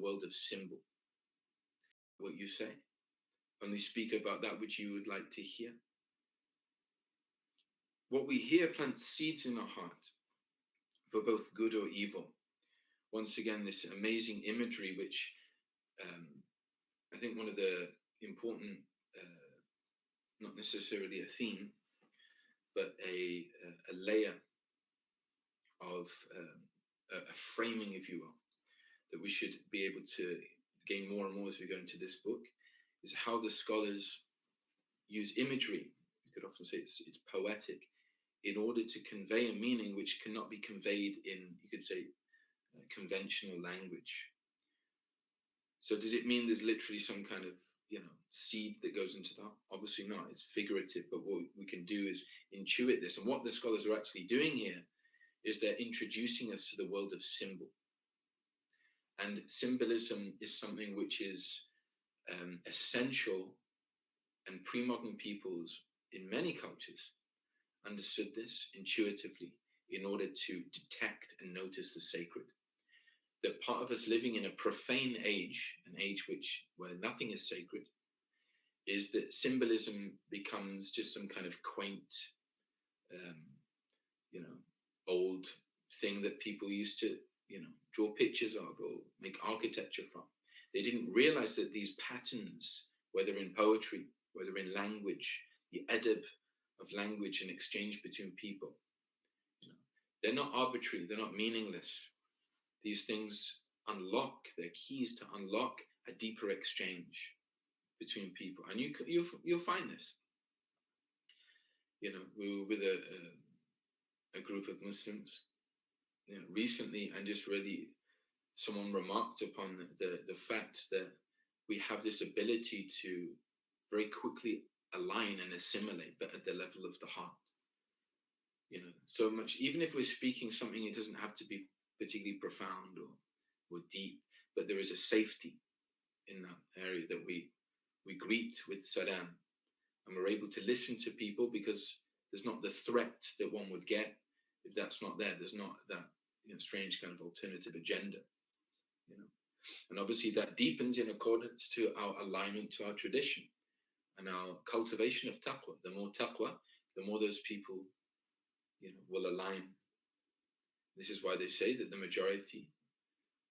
world of symbol. What you say. Only speak about that which you would like to hear. What we hear plants seeds in our heart for both good or evil. Once again, this amazing imagery, which I think one of the important, not necessarily a theme, but a layer of a framing, if you will, that we should be able to gain more and more as we go into this book, is how the scholars use imagery. You could often say it's poetic, in order to convey a meaning which cannot be conveyed in, you could say, conventional language. So does it mean there's literally some kind of, seed that goes into that? Obviously not. It's figurative, but what we can do is intuit this. And what the scholars are actually doing here is they're introducing us to the world of symbol. And symbolism is something which is essential, and pre-modern peoples in many cultures understood this intuitively in order to detect and notice the sacred. That part of us living in a profane age, an age where nothing is sacred, is that symbolism becomes just some kind of quaint, old thing that people used to, draw pictures of or make architecture from. They didn't realize that these patterns, whether in poetry, whether in language, the adab of language and exchange between people, they're not arbitrary, they're not meaningless. These things unlock, they're keys to unlock a deeper exchange between people. And you'll find this. We were with a group of Muslims recently, and just really someone remarked upon the fact that we have this ability to very quickly align and assimilate, but at the level of the heart. So much, even if we're speaking something, it doesn't have to be particularly profound or deep, but there is a safety in that area that we greet with salam, and we're able to listen to people because there's not the threat that one would get if that's not there. There's not that strange kind of alternative agenda, and obviously that deepens in accordance to our alignment to our tradition and our cultivation of taqwa. The more taqwa, the more those people will align. This is why they say that the majority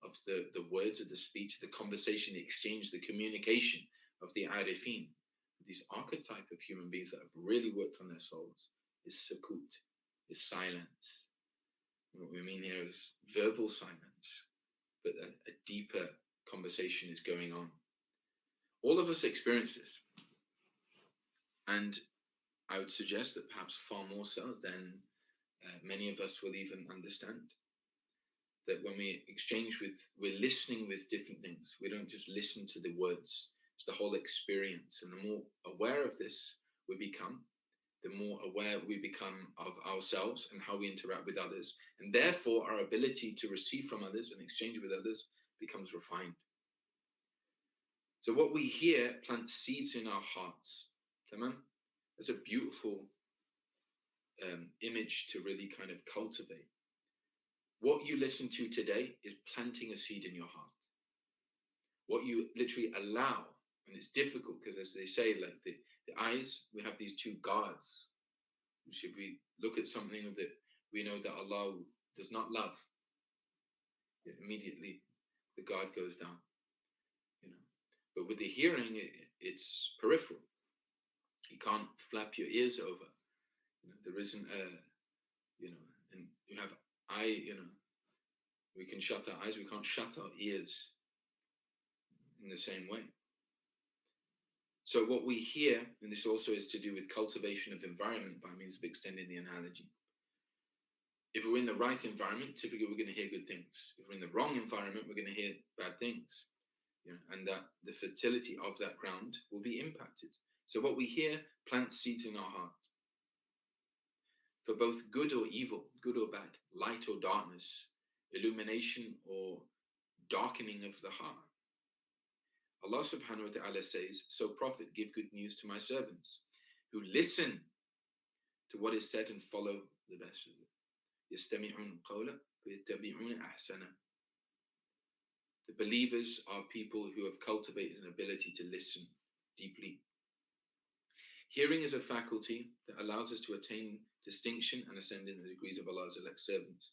of the words of the speech, the conversation, the exchange, the communication of the arifin, these archetype of human beings that have really worked on their souls, is sukut, is silence. And what we mean here is verbal silence, but a deeper conversation is going on. All of us experience this. And I would suggest that perhaps far more so than many of us will even understand. That when we exchange we're listening with different things. We don't just listen to the words. It's the whole experience. And the more aware of this we become, the more aware we become of ourselves and how we interact with others. And therefore, our ability to receive from others and exchange with others becomes refined. So what we hear plants seeds in our hearts. Tamam? That's a beautiful image to really kind of cultivate. What you listen to today is planting a seed in your heart. What you literally allow, and it's difficult because, as they say, like the eyes, we have these two guards, which if we look at something that we know that Allah does not love, immediately the guard goes down. But with the hearing, it's peripheral. You can't flap your ears over. There isn't and you have we can shut our eyes, we can't shut our ears in the same way. So what we hear, and this also is to do with cultivation of environment by means of extending the analogy. If we're in the right environment, typically we're going to hear good things. If we're in the wrong environment, we're going to hear bad things. And that the fertility of that ground will be impacted. So what we hear plants seeds in our heart. For both good or evil, good or bad, light or darkness, illumination or darkening of the heart. Allah subhanahu wa ta'ala says, so Prophet, give good news to my servants who listen to what is said and follow the best of it. يَسْتَمِعُونَ قَوْلًا فَيَتَّبِعُونَ أَحْسَنًا. The believers are people who have cultivated an ability to listen deeply. Hearing is a faculty that allows us to attain distinction and ascend in the degrees of Allah's elect servants.